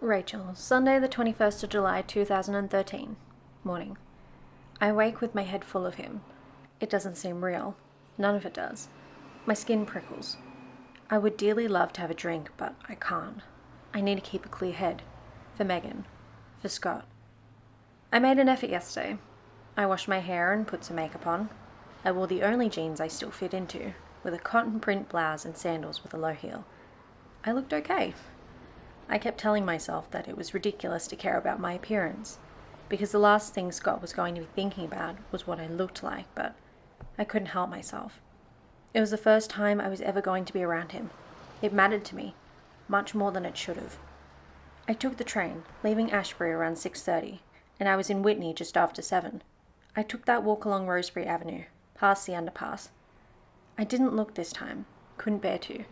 Rachel, Sunday the 21st of July 2013. Morning. I wake with my head full of him. It doesn't seem real. None of it does. My skin prickles. I would dearly love to have a drink, but I can't. I need to keep a clear head. For Megan. For Scott. I made an effort yesterday. I washed my hair and put some makeup on. I wore the only jeans I still fit into, with a cotton print blouse and sandals with a low heel. I looked okay. I kept telling myself that it was ridiculous to care about my appearance, because the last thing Scott was going to be thinking about was what I looked like, but I couldn't help myself. It was the first time I was ever going to be around him. It mattered to me, much more than it should have. I took the train, leaving Ashbury around 6:30, and I was in Whitney just after 7. I took that walk along Rosebery Avenue, past the underpass. I didn't look this time, couldn't bear to.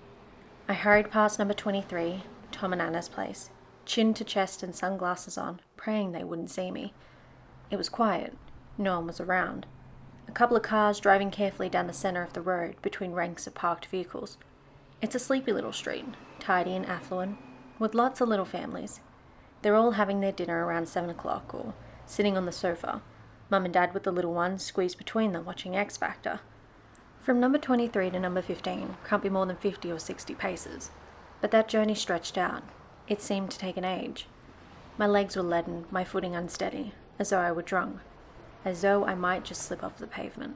I hurried past number 23, Tom and Anna's place, chin to chest and sunglasses on, praying they wouldn't see me. It was quiet. No one was around. A couple of cars driving carefully down the centre of the road between ranks of parked vehicles. It's a sleepy little street, tidy and affluent, with lots of little families. They're all having their dinner around 7 o'clock or sitting on the sofa, Mum and Dad with the little one squeezed between them watching X Factor. From number 23 to number 15 can't be more than 50 or 60 paces. But that journey stretched out. It seemed to take an age. My legs were leaden, my footing unsteady, as though I were drunk, as though I might just slip off the pavement.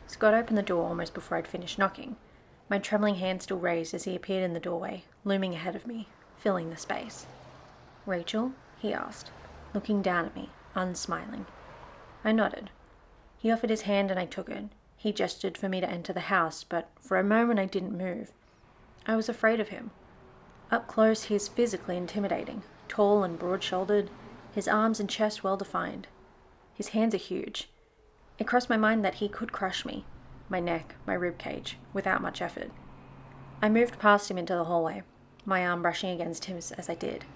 Scott opened the door almost before I'd finished knocking, my trembling hand still raised as he appeared in the doorway, looming ahead of me, filling the space. "Rachel?" he asked, looking down at me, unsmiling. I nodded. He offered his hand and I took it. He gestured for me to enter the house, but for a moment I didn't move. I was afraid of him. Up close, he is physically intimidating, tall and broad-shouldered, his arms and chest well-defined. His hands are huge. It crossed my mind that he could crush me, my neck, my ribcage, without much effort. I moved past him into the hallway, my arm brushing against his as I did.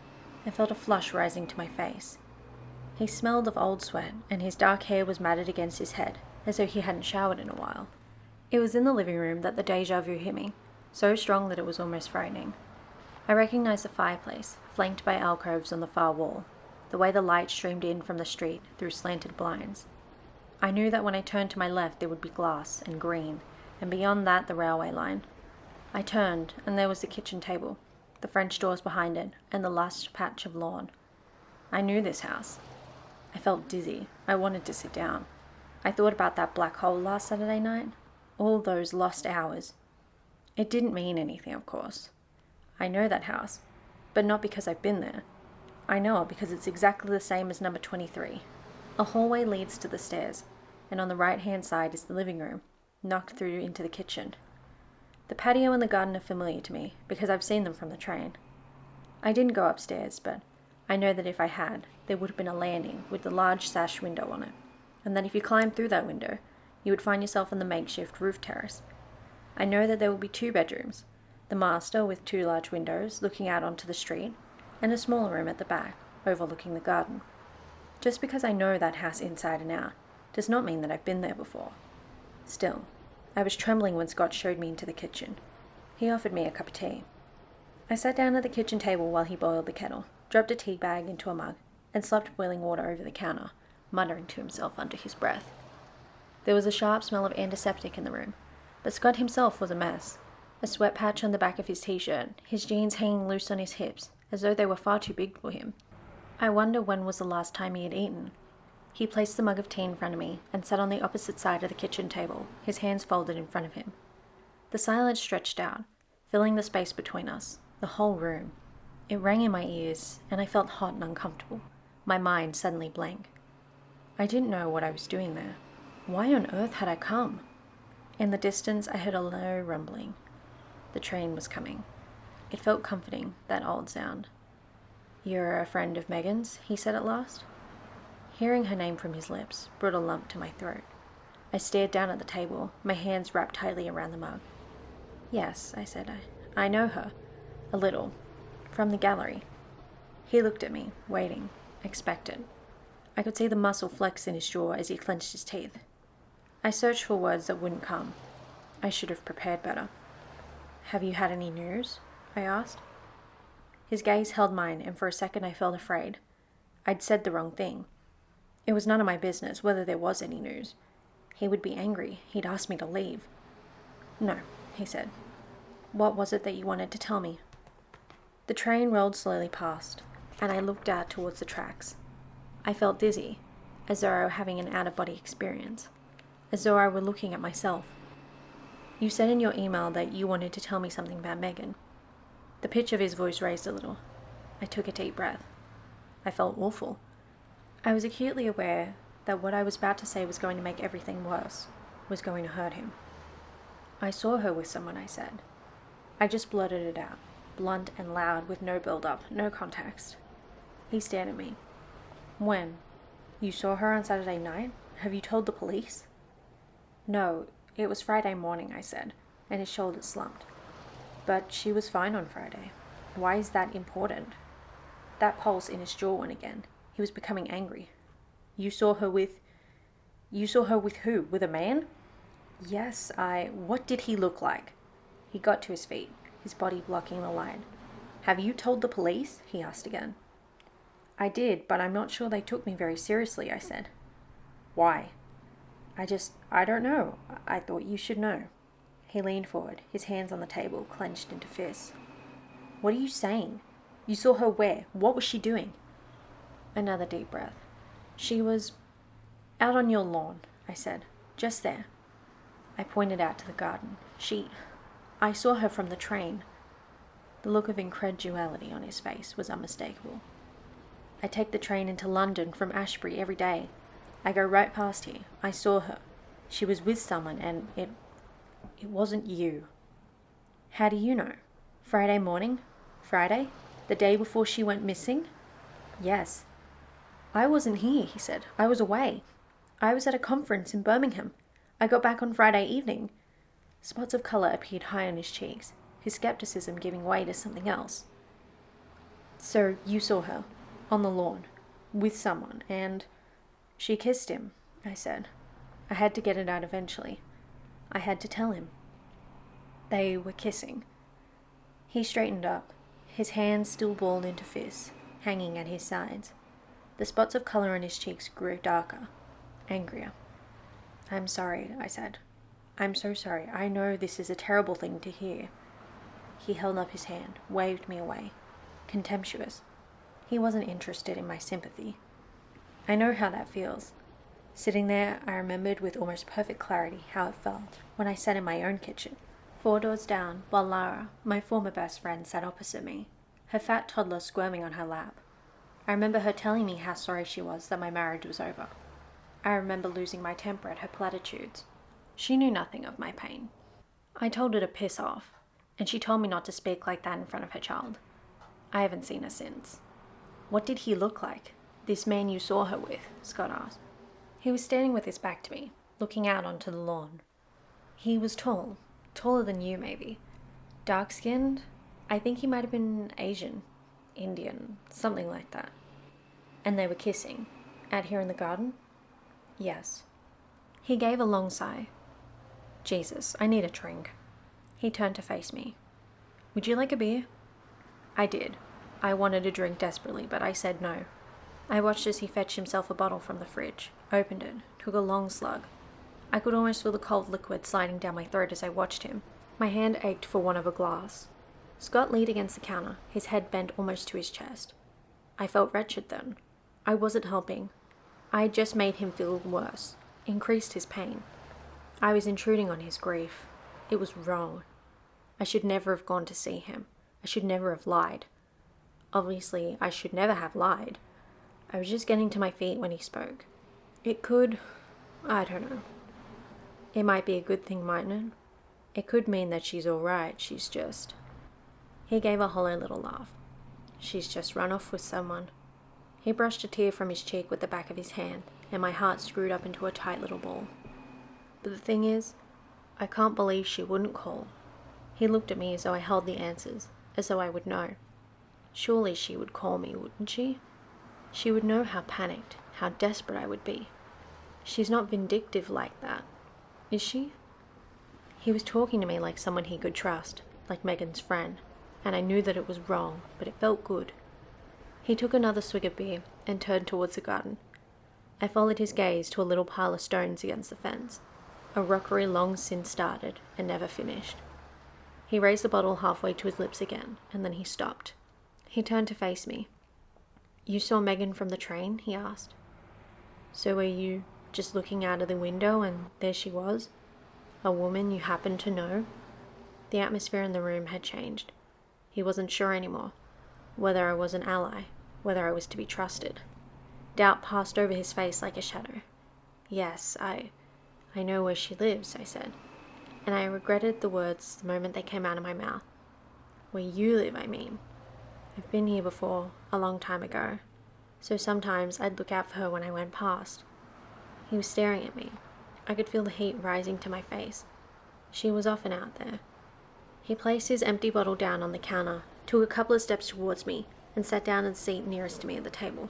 I felt a flush rising to my face. He smelled of old sweat, and his dark hair was matted against his head, as though he hadn't showered in a while. It was in the living room that the déjà vu hit me, so strong that it was almost frightening. I recognized the fireplace, flanked by alcoves on the far wall, the way the light streamed in from the street through slanted blinds. I knew that when I turned to my left there would be glass and green, and beyond that the railway line. I turned, and there was the kitchen table, the French doors behind it, and the lush patch of lawn. I knew this house. I felt dizzy. I wanted to sit down. I thought about that black hole last Saturday night, all those lost hours. It didn't mean anything, of course. I know that house, but not because I've been there. I know it because it's exactly the same as number 23. A hallway leads to the stairs, and on the right-hand side is the living room, knocked through into the kitchen. The patio and the garden are familiar to me, because I've seen them from the train. I didn't go upstairs, but I know that if I had, there would have been a landing with a large sash window on it, and that if you climbed through that window, you would find yourself on the makeshift roof terrace. I know that there will be 2 bedrooms, the master with 2 large windows looking out onto the street, and a smaller room at the back, overlooking the garden. Just because I know that house inside and out does not mean that I've been there before. Still, I was trembling when Scott showed me into the kitchen. He offered me a cup of tea. I sat down at the kitchen table while he boiled the kettle, dropped a tea bag into a mug, and slopped boiling water over the counter, muttering to himself under his breath. There was a sharp smell of antiseptic in the room, but Scott himself was a mess. A sweat patch on the back of his t-shirt, his jeans hanging loose on his hips, as though they were far too big for him. I wonder when was the last time he had eaten. He placed the mug of tea in front of me and sat on the opposite side of the kitchen table, his hands folded in front of him. The silence stretched out, filling the space between us, the whole room. It rang in my ears, and I felt hot and uncomfortable, my mind suddenly blank. I didn't know what I was doing there. Why on earth had I come? In the distance I heard a low rumbling. The train was coming. It felt comforting, that old sound. "You're a friend of Megan's?" he said at last. Hearing her name from his lips brought a lump to my throat. I stared down at the table, my hands wrapped tightly around the mug. "Yes," I said. I know her. A little. From the gallery." He looked at me, waiting, expectant. I could see the muscle flex in his jaw as he clenched his teeth. I searched for words that wouldn't come. I should have prepared better. "Have you had any news?" I asked. His gaze held mine, and for a second I felt afraid. I'd said the wrong thing. It was none of my business whether there was any news. He would be angry. He'd ask me to leave. "No," he said. "What was it that you wanted to tell me?" The train rolled slowly past, and I looked out towards the tracks. I felt dizzy, as though I were having an out-of-body experience, as though I were looking at myself. "You said in your email that you wanted to tell me something about Megan." The pitch of his voice raised a little. I took a deep breath. I felt awful. I was acutely aware that what I was about to say was going to make everything worse, was going to hurt him. "I saw her with someone," I said. I just blurted it out, blunt and loud, with no build-up, no context. He stared at me. "When? You saw her on Saturday night? Have you told the police?" "No, it was Friday morning," I said, and his shoulders slumped. "But she was fine on Friday. Why is that important?" That pulse in his jaw went again. He was becoming angry. You saw her with who? With a man?" "Yes, What did he look like?" He got to his feet, his body blocking the light. "Have you told the police?" he asked again. "I did, but I'm not sure they took me very seriously," I said. "Why?" I don't know. I thought you should know." He leaned forward, his hands on the table, clenched into fists. "What are you saying? You saw her where? What was she doing?" Another deep breath. "She was out on your lawn," I said. "Just there." I pointed out to the garden. I saw her from the train." The look of incredulity on his face was unmistakable. "I take the train into London from Ashbury every day. I go right past here. I saw her. She was with someone, and it wasn't you." "How do you know? Friday morning? Friday? The day before she went missing?" "Yes." "I wasn't here," he said. "I was away. I was at a conference in Birmingham. I got back on Friday evening." Spots of colour appeared high on his cheeks, his skepticism giving way to something else. "So you saw her, on the lawn, with someone, and she kissed him," I said. I had to get it out eventually. I had to tell him. "They were kissing." He straightened up, his hands still balled into fists, hanging at his sides. The spots of colour on his cheeks grew darker, angrier. "I'm sorry," I said. "I'm so sorry. I know this is a terrible thing to hear." He held up his hand, waved me away, contemptuous. He wasn't interested in my sympathy. I know how that feels. Sitting there, I remembered with almost perfect clarity how it felt when I sat in my own kitchen, 4 doors down, while Lara, my former best friend, sat opposite me, her fat toddler squirming on her lap. I remember her telling me how sorry she was that my marriage was over. I remember losing my temper at her platitudes. She knew nothing of my pain. I told her to piss off, and she told me not to speak like that in front of her child. I haven't seen her since. "What did he look like, this man you saw her with?" Scott asked. He was standing with his back to me, looking out onto the lawn. He was tall, taller than you maybe. Dark-skinned. I think he might have been Asian, Indian, something like that. "And they were kissing, out here in the garden?" "Yes." He gave a long sigh. "Jesus, I need a drink." He turned to face me. "Would you like a beer?" I did. I wanted a drink desperately, but I said no. I watched as he fetched himself a bottle from the fridge, opened it, took a long slug. I could almost feel the cold liquid sliding down my throat as I watched him. My hand ached for one of a glass. Scott leaned against the counter, his head bent almost to his chest. I felt wretched then. I wasn't helping. I had just made him feel worse, increased his pain. I was intruding on his grief. It was wrong. I should never have gone to see him. I should never have lied. Obviously, I should never have lied. I was just getting to my feet when he spoke. I don't know. It might be a good thing, mightn't it? It could mean that she's all right, she's just... He gave a hollow little laugh. "She's just run off with someone." He brushed a tear from his cheek with the back of his hand, and my heart screwed up into a tight little ball. But the thing is, I can't believe she wouldn't call. He looked at me as though I held the answers, as though I would know. Surely she would call me, wouldn't she? She would know how panicked, how desperate I would be. She's not vindictive like that, is she? He was talking to me like someone he could trust, like Megan's friend, and I knew that it was wrong, but it felt good. He took another swig of beer and turned towards the garden. I followed his gaze to a little pile of stones against the fence, a rockery long since started and never finished. He raised the bottle halfway to his lips again, and then he stopped. He turned to face me. "You saw Megan from the train?" he asked. "So were you just looking out of the window and there she was? A woman you happened to know?" The atmosphere in the room had changed. He wasn't sure anymore, whether I was an ally, whether I was to be trusted. Doubt passed over his face like a shadow. "Yes, I know where she lives," I said, and I regretted the words the moment they came out of my mouth. "Where you live, I mean. I've been here before, a long time ago, so sometimes I'd look out for her when I went past." He was staring at me. I could feel the heat rising to my face. She was often out there. He placed his empty bottle down on the counter, took a couple of steps towards me, and sat down in the seat nearest to me at the table.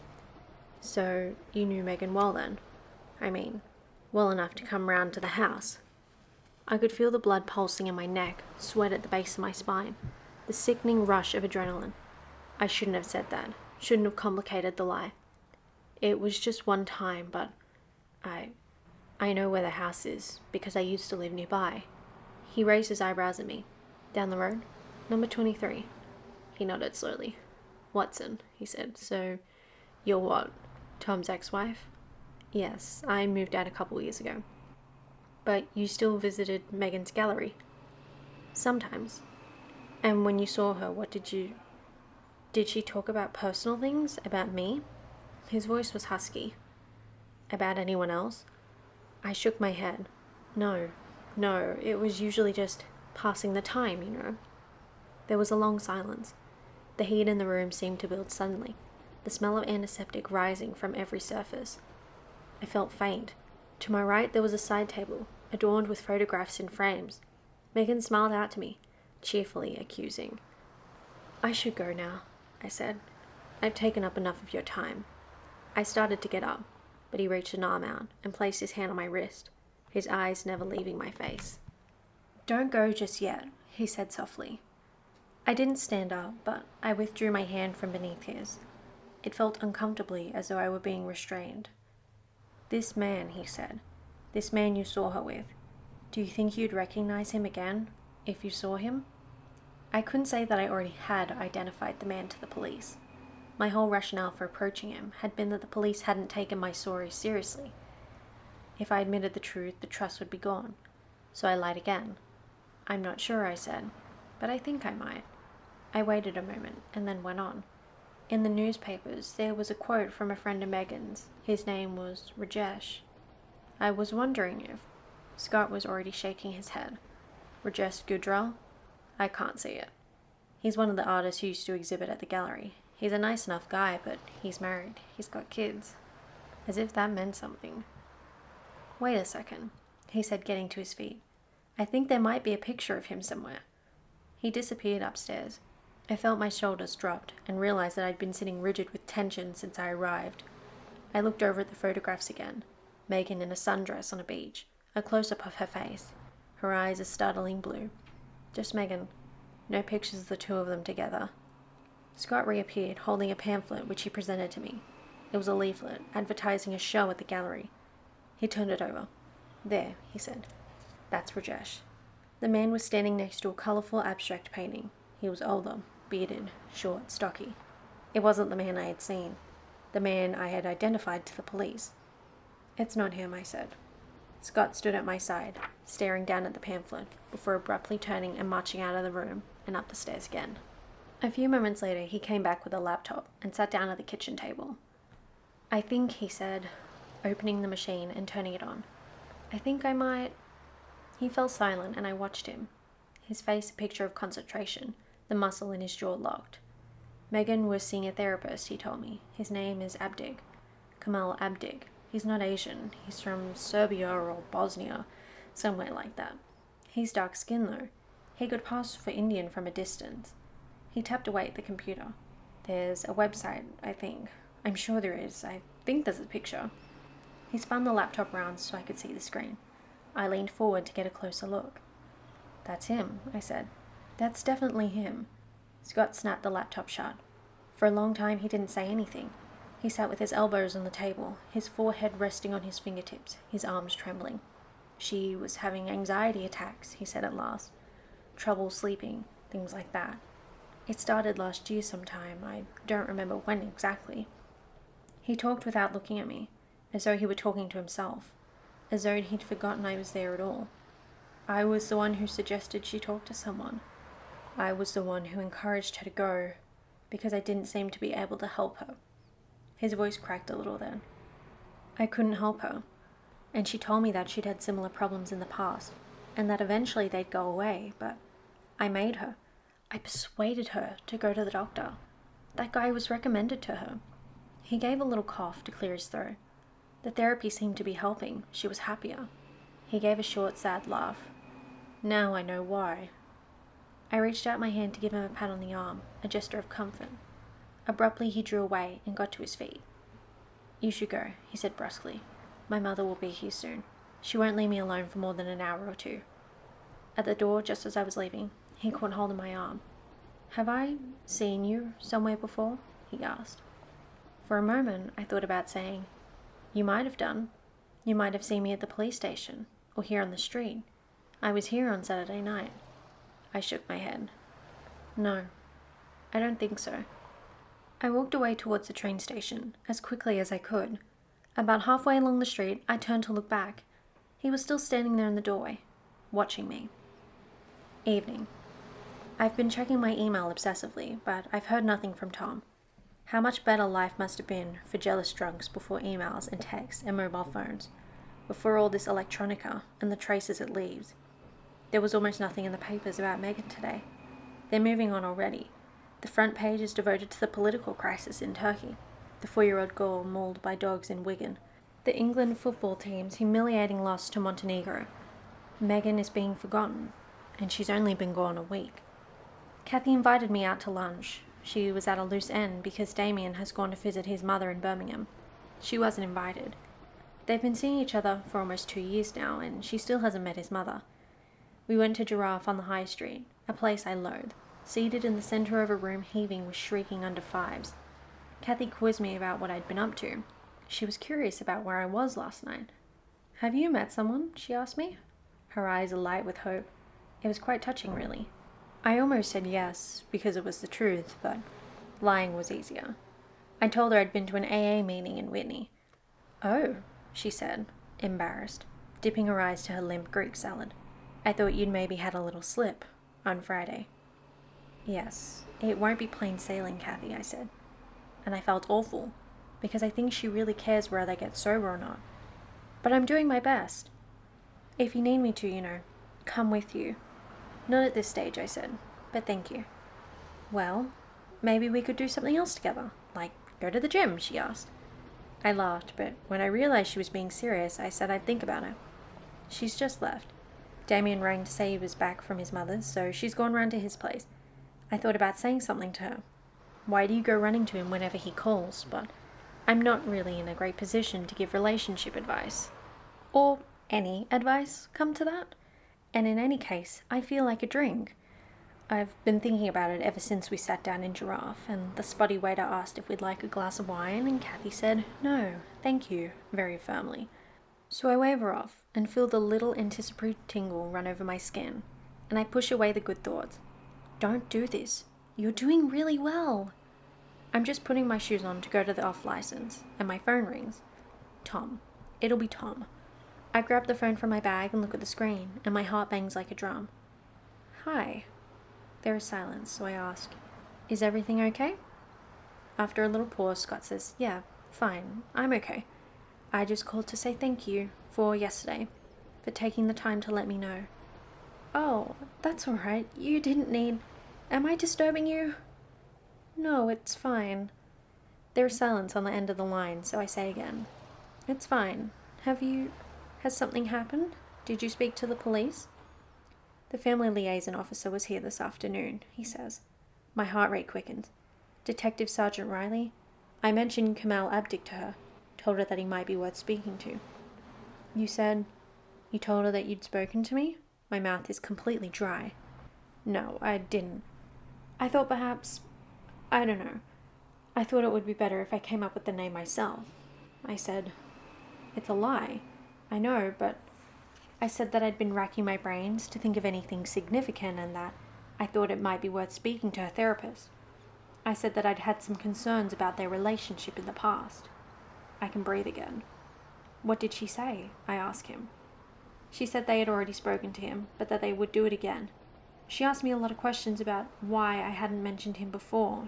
"So, you knew Megan well then? I mean, well enough to come round to the house?" I could feel the blood pulsing in my neck, sweat at the base of my spine, the sickening rush of adrenaline. I shouldn't have said that, shouldn't have complicated the lie. It was just one time, but I know where the house is, because I used to live nearby. He raised his eyebrows at me. "Down the road? Number 23. He nodded slowly. "Watson," he said. "So, you're what? Tom's ex-wife?" "Yes, I moved out a couple years ago." "But you still visited Megan's gallery?" "Sometimes." "And when you saw her, did she talk about personal things? About me?" His voice was husky. "About anyone else?" I shook my head. No, it was usually just passing the time, you know." There was a long silence. The heat in the room seemed to build suddenly, the smell of antiseptic rising from every surface. I felt faint. To my right there was a side table, adorned with photographs in frames. Megan smiled out to me, cheerfully accusing. "I should go now," I said. "I've taken up enough of your time." I started to get up, but he reached an arm out and placed his hand on my wrist, his eyes never leaving my face. "Don't go just yet," he said softly. I didn't stand up, but I withdrew my hand from beneath his. It felt uncomfortably as though I were being restrained. "This man," he said, "this man you saw her with, do you think you'd recognize him again, if you saw him?" I couldn't say that I already had identified the man to the police. My whole rationale for approaching him had been that the police hadn't taken my story seriously. If I admitted the truth, the trust would be gone. So I lied again. "I'm not sure," I said, "but I think I might." I waited a moment and then went on. "In the newspapers, there was a quote from a friend of Megan's. His name was Rajesh. I was wondering if—" Scott was already shaking his head. "Rajesh Gujral? I can't see it. He's one of the artists who used to exhibit at the gallery. He's a nice enough guy, but he's married. He's got kids." As if that meant something. "Wait a second," he said, getting to his feet. "I think there might be a picture of him somewhere." He disappeared upstairs. I felt my shoulders dropped and realized that I'd been sitting rigid with tension since I arrived. I looked over at the photographs again. Megan in a sundress on a beach, a close-up of her face. Her eyes a startling blue. Just Megan. No pictures of the two of them together. Scott reappeared, holding a pamphlet which he presented to me. It was a leaflet, advertising a show at the gallery. He turned it over. "There," he said. "That's Rajesh." The man was standing next to a colourful abstract painting. He was older, bearded, short, stocky. It wasn't the man I had seen. The man I had identified to the police. "It's not him," I said. Scott stood at my side, staring down at the pamphlet, before abruptly turning and marching out of the room and up the stairs again. A few moments later, he came back with a laptop and sat down at the kitchen table. "I think," he said, opening the machine and turning it on, "I think I might—" He fell silent and I watched him. His face a picture of concentration, the muscle in his jaw locked. Megan was seeing a therapist, he told me. His name is Abdig. Kamal Abdig. He's not Asian. He's from Serbia or Bosnia, somewhere like that. He's dark-skinned though. He could pass for Indian from a distance. He tapped away at the computer. "There's a website, I think. I'm sure there is. I think there's a picture." He spun the laptop round so I could see the screen. I leaned forward to get a closer look. "That's him," I said. "That's definitely him. Scott snapped the laptop shut. For a long time he didn't say anything. He sat with his elbows on the table, his forehead resting on his fingertips, his arms trembling. She was having anxiety attacks, he said at last. Trouble sleeping, things like that. It started last year sometime, I don't remember when exactly. He talked without looking at me, as though he were talking to himself, as though he'd forgotten I was there at all. I was the one who suggested she talk to someone. I was the one who encouraged her to go, because I didn't seem to be able to help her. His voice cracked a little then. I couldn't help her, and she told me that she'd had similar problems in the past, and that eventually they'd go away, but I made her. I persuaded her to go to the doctor. That guy was recommended to her. He gave a little cough to clear his throat. The therapy seemed to be helping. She was happier. He gave a short, sad laugh. Now I know why. I reached out my hand to give him a pat on the arm, a gesture of comfort. Abruptly he drew away and got to his feet. You should go, he said brusquely. My mother will be here soon. She won't leave me alone for more than an hour or two. At the door, just as I was leaving, he caught hold of my arm. Have I seen you somewhere before? He asked. For a moment, I thought about saying, You might have done. You might have seen me at the police station, or here on the street. I was here on Saturday night. I shook my head. No, I don't think so. I walked away towards the train station, as quickly as I could. About halfway along the street, I turned to look back. He was still standing there in the doorway, watching me. Evening. I've been checking my email obsessively, but I've heard nothing from Tom. How much better life must have been for jealous drunks before emails and texts and mobile phones, before all this electronica and the traces it leaves. There was almost nothing in the papers about Megan today. They're moving on already. The front page is devoted to the political crisis in Turkey, the 4-year-old girl mauled by dogs in Wigan, the England football team's humiliating loss to Montenegro. Megan is being forgotten, and she's only been gone a week. Kathy invited me out to lunch. She was at a loose end because Damien has gone to visit his mother in Birmingham. She wasn't invited. They've been seeing each other for almost 2 years now, and she still hasn't met his mother. We went to Giraffe on the high street, a place I loathe, seated in the centre of a room heaving with shrieking under fives. Kathy quizzed me about what I'd been up to. She was curious about where I was last night. Have you met someone? She asked me. Her eyes alight with hope. It was quite touching, really. I almost said yes, because it was the truth, but lying was easier. I told her I'd been to an AA meeting in Whitney. Oh, she said, embarrassed, dipping her eyes to her limp Greek salad. I thought you'd maybe had a little slip on Friday. Yes, it won't be plain sailing, Kathy, I said. And I felt awful, because I think she really cares whether I get sober or not. But I'm doing my best. If you need me to, come with you. Not at this stage, I said, but thank you. Well, maybe we could do something else together, like go to the gym, she asked. I laughed, but when I realized she was being serious, I said I'd think about it. She's just left. Damien rang to say he was back from his mother's, so she's gone round to his place. I thought about saying something to her. Why do you go running to him whenever he calls? But I'm not really in a great position to give relationship advice. Or any advice, come to that. And in any case, I feel like a drink. I've been thinking about it ever since we sat down in Giraffe, and the spotty waiter asked if we'd like a glass of wine, and Kathy said, no, thank you, very firmly. So I wave her off, and feel the little anticipatory tingle run over my skin, and I push away the good thoughts. Don't do this. You're doing really well. I'm just putting my shoes on to go to the off license, and my phone rings. Tom. It'll be Tom. I grab the phone from my bag and look at the screen, and my heart bangs like a drum. Hi. There is silence, so I ask, is everything okay? After a little pause, Scott says, yeah, fine, I'm okay. I just called to say thank you for yesterday, for taking the time to let me know. Oh, that's all right. You didn't need... Am I disturbing you? No, it's fine. There is silence on the end of the line, so I say again. It's fine. Has something happened? Did you speak to the police? The family liaison officer was here this afternoon, he says. My heart rate quickens. Detective Sergeant Riley? I mentioned Kamal Abdic to her, told her that he might be worth speaking to. You told her that you'd spoken to me? My mouth is completely dry. No, I didn't. I thought perhaps, I don't know, I thought it would be better if I came up with the name myself. I said, "It's a lie. I know, but..." I said that I'd been racking my brains to think of anything significant and that I thought it might be worth speaking to her therapist. I said that I'd had some concerns about their relationship in the past. I can breathe again. "What did she say?" I asked him. She said they had already spoken to him, but that they would do it again. She asked me a lot of questions about why I hadn't mentioned him before.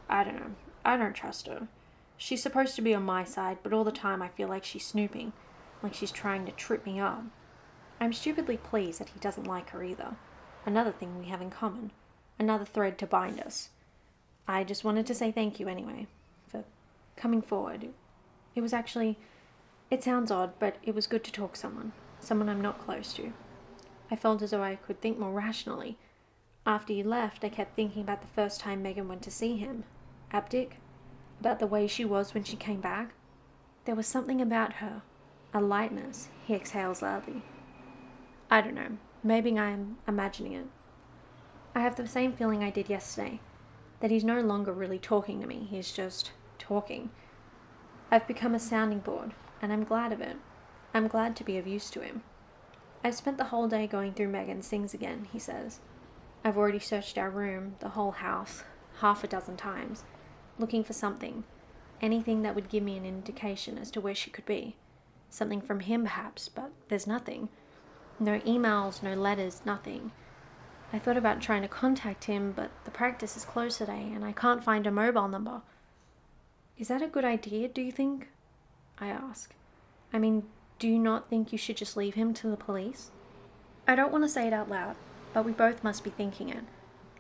I don't know. I don't trust her. She's supposed to be on my side, but all the time I feel like she's snooping, like she's trying to trip me up. I'm stupidly pleased that he doesn't like her either. Another thing we have in common. Another thread to bind us. I just wanted to say thank you anyway, for coming forward. It was actually... It sounds odd, but it was good to talk to someone I'm not close to. I felt as though I could think more rationally. After you left, I kept thinking about the first time Megan went to see him. Abdic. About the way she was when she came back. There was something about her. A lightness. He exhales loudly. I don't know. Maybe I'm imagining it. I have the same feeling I did yesterday. That he's no longer really talking to me. He's just talking. I've become a sounding board, and I'm glad of it. I'm glad to be of use to him. I've spent the whole day going through Megan's things again, he says. I've already searched our room, the whole house, 6 times, looking for something. Anything that would give me an indication as to where she could be. Something from him, perhaps, but there's nothing. No emails, no letters, nothing. I thought about trying to contact him, but the practice is closed today, and I can't find a mobile number. Is that a good idea, do you think? I ask. I mean, do you not think you should just leave him to the police? I don't want to say it out loud, but we both must be thinking it.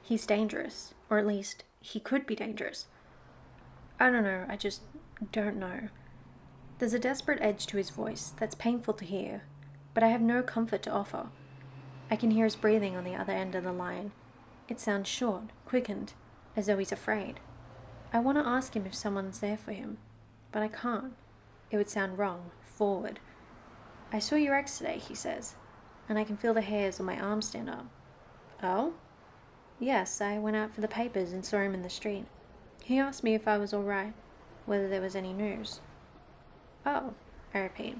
He's dangerous, or at least, he could be dangerous. I don't know, I just don't know. There's a desperate edge to his voice that's painful to hear, but I have no comfort to offer. I can hear his breathing on the other end of the line. It sounds short, quickened, as though he's afraid. I want to ask him if someone's there for him, but I can't. It would sound wrong, forward. I saw your ex today, he says, and I can feel the hairs on my arms stand up. Oh? Yes, I went out for the papers and saw him in the street. He asked me if I was all right, whether there was any news. Oh, I repeat,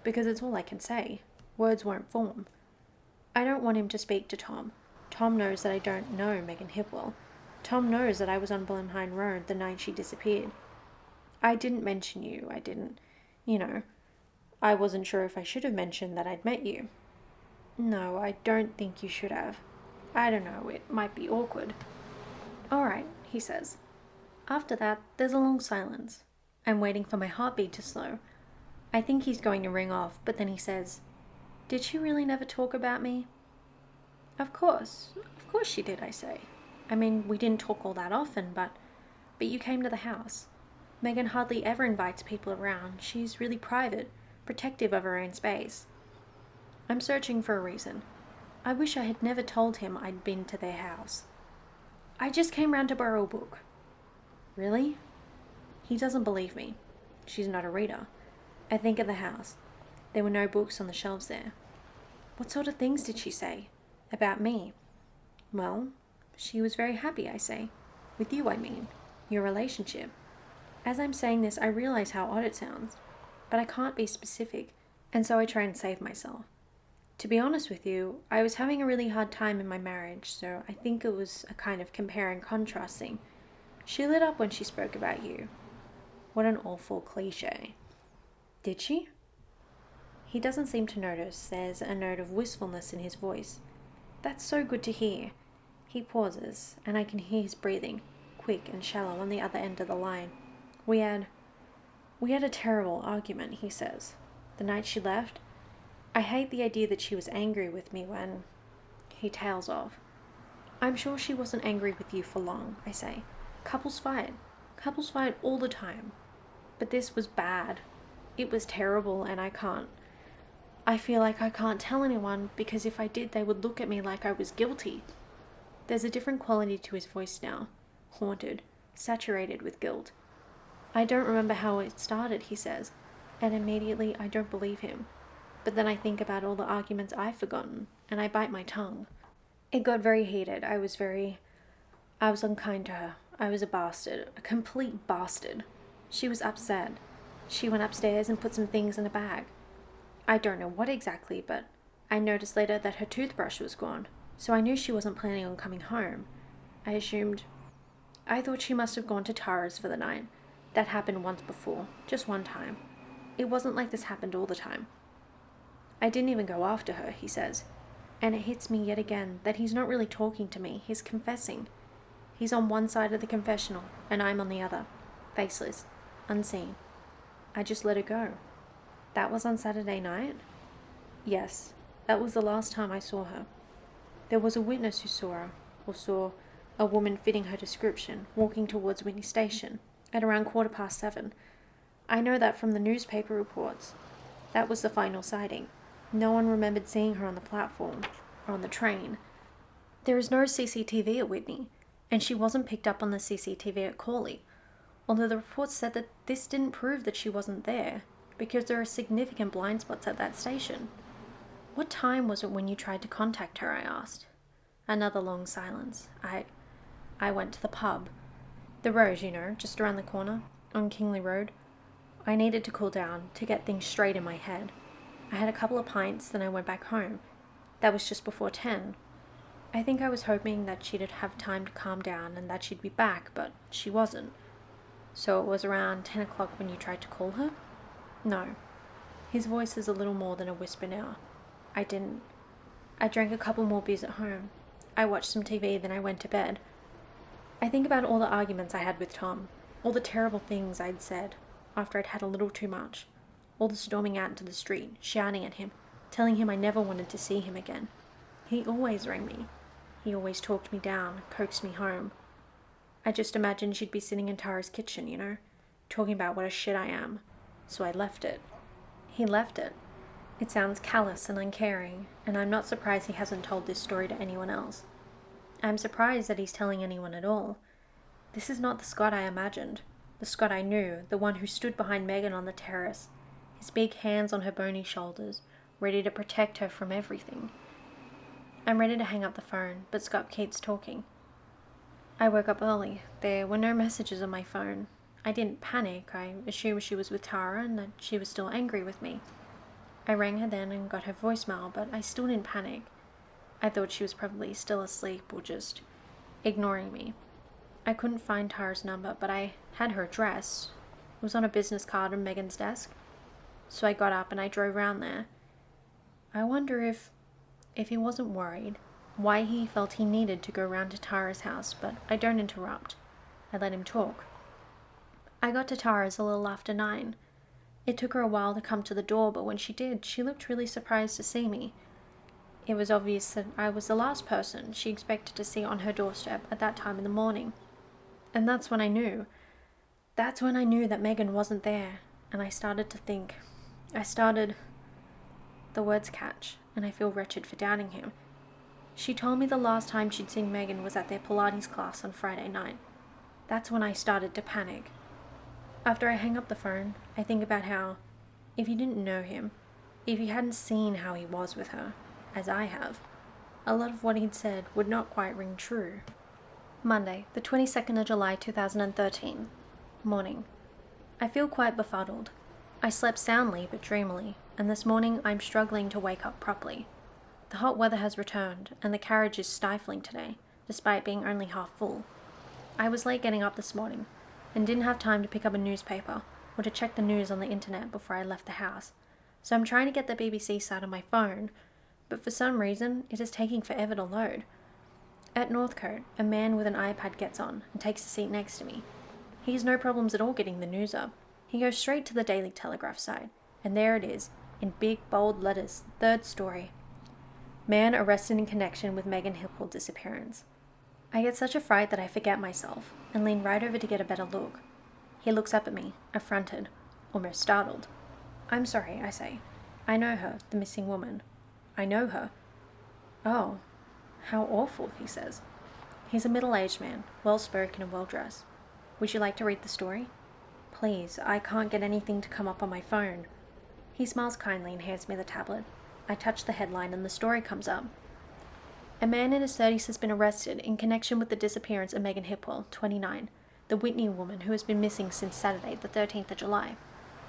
because it's all I can say. Words won't form. I don't want him to speak to Tom. Tom knows that I don't know Megan Hipwell. Tom knows that I was on Blenheim Road the night she disappeared. I didn't mention you. I didn't, I wasn't sure if I should have mentioned that I'd met you. No, I don't think you should have. I don't know, it might be awkward. All right, he says. After that, there's a long silence. I'm waiting for my heartbeat to slow. I think he's going to ring off, but then he says, "Did she really never talk about me?" Of course she did, I say. I mean, we didn't talk all that often, but you came to the house. Megan hardly ever invites people around. She's really private, protective of her own space. I'm searching for a reason. I wish I had never told him I'd been to their house. I just came round to borrow a book. Really? He doesn't believe me. She's not a reader. I think of the house. There were no books on the shelves there. What sort of things did she say? About me? Well, she was very happy, I say. With you, I mean. Your relationship. As I'm saying this, I realize how odd it sounds. But I can't be specific, and so I try and save myself. To be honest with you, I was having a really hard time in my marriage, so I think it was a kind of compare and contrast thing. She lit up when she spoke about you. What an awful cliche. Did she? He doesn't seem to notice. There's a note of wistfulness in his voice. That's so good to hear. He pauses, and I can hear his breathing, quick and shallow on the other end of the line. We had a terrible argument, he says. The night she left, I hate the idea that she was angry with me when... He tails off. I'm sure she wasn't angry with you for long, I say. Couples fight. Couples fight all the time. But this was bad. It was terrible, and I feel like I can't tell anyone, because if I did, they would look at me like I was guilty. There's a different quality to his voice now. Haunted. Saturated with guilt. I don't remember how it started, he says, and immediately I don't believe him. But then I think about all the arguments I've forgotten, and I bite my tongue. It got very heated. I was very I was unkind to her. I was a bastard. A complete bastard. She was upset. She went upstairs and put some things in a bag. I don't know what exactly, but I noticed later that her toothbrush was gone, so I knew she wasn't planning on coming home. I thought she must have gone to Tara's for the night. That happened once before, just one time. It wasn't like this happened all the time. I didn't even go after her, he says. And it hits me yet again that he's not really talking to me, he's confessing. He's on one side of the confessional, and I'm on the other, faceless, unseen. I just let her go. That was on Saturday night? Yes, that was the last time I saw her. There was a witness who saw her, or saw a woman fitting her description, walking towards Whitney Station at around 7:15. I know that from the newspaper reports. That was the final sighting. No one remembered seeing her on the platform or on the train. There is no CCTV at Whitney, and she wasn't picked up on the CCTV at Corley, although the reports said that this didn't prove that she wasn't there, because there are significant blind spots at that station. What time was it when you tried to contact her, I asked. Another long silence. I went to the pub. The road, just around the corner, on Kingley Road. I needed to cool down, to get things straight in my head. I had a couple of pints, then I went back home. That was just before 10. I think I was hoping that she'd have time to calm down and that she'd be back, but she wasn't. So it was around 10 o'clock when you tried to call her? No. His voice is a little more than a whisper now. I didn't. I drank a couple more beers at home. I watched some TV, then I went to bed. I think about all the arguments I had with Tom, all the terrible things I'd said after I'd had a little too much, all the storming out into the street, shouting at him, telling him I never wanted to see him again. He always rang me. He always talked me down, coaxed me home. I just imagined she'd be sitting in Tara's kitchen, talking about what a shit I am. So I left it. He left it. It sounds callous and uncaring, and I'm not surprised he hasn't told this story to anyone else. I'm surprised that he's telling anyone at all. This is not the Scott I imagined. The Scott I knew, the one who stood behind Megan on the terrace, his big hands on her bony shoulders, ready to protect her from everything. I'm ready to hang up the phone, but Scott keeps talking. I woke up early. There were no messages on my phone. I didn't panic. I assumed she was with Tara and that she was still angry with me. I rang her then and got her voicemail, but I still didn't panic. I thought she was probably still asleep or just ignoring me. I couldn't find Tara's number, but I had her address. It was on a business card on Megan's desk. So I got up and I drove round there. I wonder if he wasn't worried, why he felt he needed to go round to Tara's house, but I don't interrupt. I let him talk. I got to Tara's a little after 9. It took her a while to come to the door, but when she did, she looked really surprised to see me. It was obvious that I was the last person she expected to see on her doorstep at that time in the morning. And that's when I knew. That's when I knew that Megan wasn't there, and I started to think. The words catch, and I feel wretched for doubting him. She told me the last time she'd seen Megan was at their Pilates class on Friday night. That's when I started to panic. After I hang up the phone, I think about how, if you didn't know him, if you hadn't seen how he was with her, as I have, a lot of what he'd said would not quite ring true. Monday, the 22nd of July 2013. Morning. I feel quite befuddled. I slept soundly but dreamily, and this morning I'm struggling to wake up properly. The hot weather has returned, and the carriage is stifling today, despite being only half full. I was late getting up this morning, and didn't have time to pick up a newspaper or to check the news on the internet before I left the house, so I'm trying to get the BBC site on my phone, but for some reason it is taking forever to load. At Northcote, a man with an iPad gets on and takes a seat next to me. He has no problems at all getting the news up. He goes straight to the Daily Telegraph site, and there it is, in big bold letters, third story. Man arrested in connection with Megan Hippel's disappearance. I get such a fright that I forget myself, and lean right over to get a better look. He looks up at me, affronted, almost startled. I'm sorry, I say. I know her, the missing woman. I know her. Oh, how awful, he says. He's a middle-aged man, well-spoken and well-dressed. Would you like to read the story? Please, I can't get anything to come up on my phone. He smiles kindly and hands me the tablet. I touch the headline and the story comes up. A man in his 30s has been arrested in connection with the disappearance of Megan Hipwell, 29, the Whitney woman who has been missing since Saturday, the 13th of July.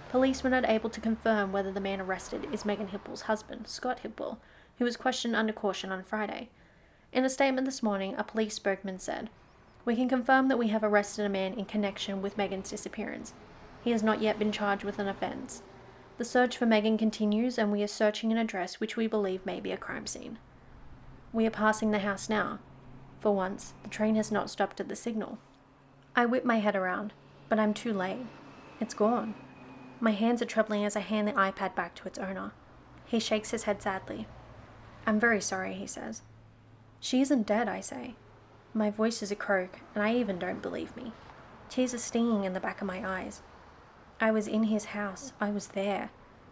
Police were not able to confirm whether the man arrested is Megan Hipwell's husband, Scott Hipwell, who was questioned under caution on Friday. In a statement this morning, a police spokesman said, "We can confirm that we have arrested a man in connection with Megan's disappearance. He has not yet been charged with an offence. The search for Megan continues and we are searching an address which we believe may be a crime scene. We are passing the house now. For once, the train has not stopped at the signal." I whip my head around, but I'm too late. It's gone. My hands are trembling as I hand the iPad back to its owner. He shakes his head sadly. "I'm very sorry," he says. "She isn't dead," I say. My voice is a croak, and I even don't believe me. Tears are stinging in the back of my eyes. I was in his house. I was there.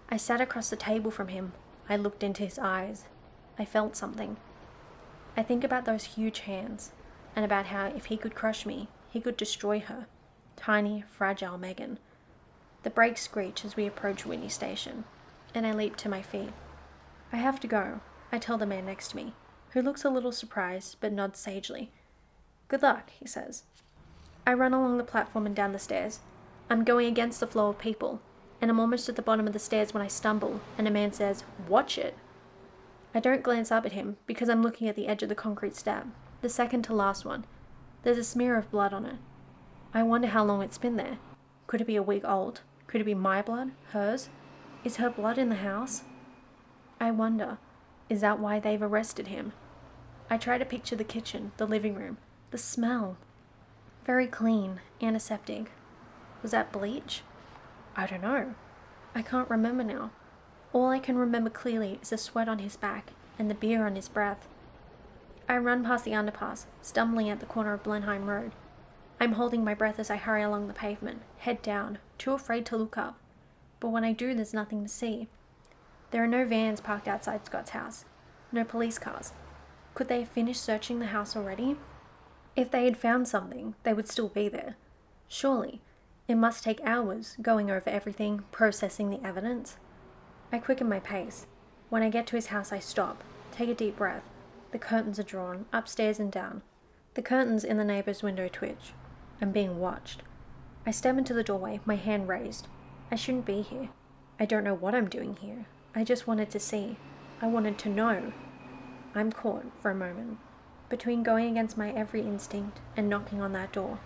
I sat across the table from him. I looked into his eyes. I felt something. I think about those huge hands, and about how if he could crush me, he could destroy her. Tiny, fragile Megan. The brakes screech as we approach Whitney Station, and I leap to my feet. "I have to go," I tell the man next to me, who looks a little surprised but nods sagely. "Good luck," he says. I run along the platform and down the stairs. I'm going against the flow of people, and I'm almost at the bottom of the stairs when I stumble, and a man says, "Watch it." I don't glance up at him because I'm looking at the edge of the concrete step, the second to last one. There's a smear of blood on it. I wonder how long it's been there. Could it be a week old? Could it be my blood? Hers? Is her blood in the house? I wonder, is that why they've arrested him? I try to picture the kitchen, the living room, the smell. Very clean, antiseptic. Was that bleach? I don't know. I can't remember now. All I can remember clearly is the sweat on his back and the beer on his breath. I run past the underpass, stumbling at the corner of Blenheim Road. I'm holding my breath as I hurry along the pavement, head down, too afraid to look up. But when I do, there's nothing to see. There are no vans parked outside Scott's house. No police cars. Could they have finished searching the house already? If they had found something, they would still be there. Surely. It must take hours, going over everything, processing the evidence. I quicken my pace. When I get to his house, I stop, take a deep breath. The curtains are drawn, upstairs and down. The curtains in the neighbour's window twitch. I'm being watched. I step into the doorway, my hand raised. I shouldn't be here. I don't know what I'm doing here. I just wanted to see. I wanted to know. I'm caught, for a moment, between going against my every instinct and knocking on that door,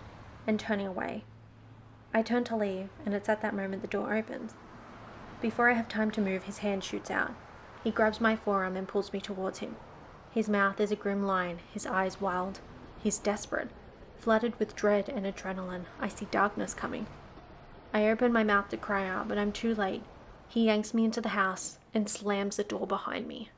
and turning away. I turn to leave, and it's at that moment the door opens. Before I have time to move, his hand shoots out. He grabs my forearm and pulls me towards him. His mouth is a grim line, his eyes wild. He's desperate. Flooded with dread and adrenaline, I see darkness coming. I open my mouth to cry out, but I'm too late. He yanks me into the house and slams the door behind me.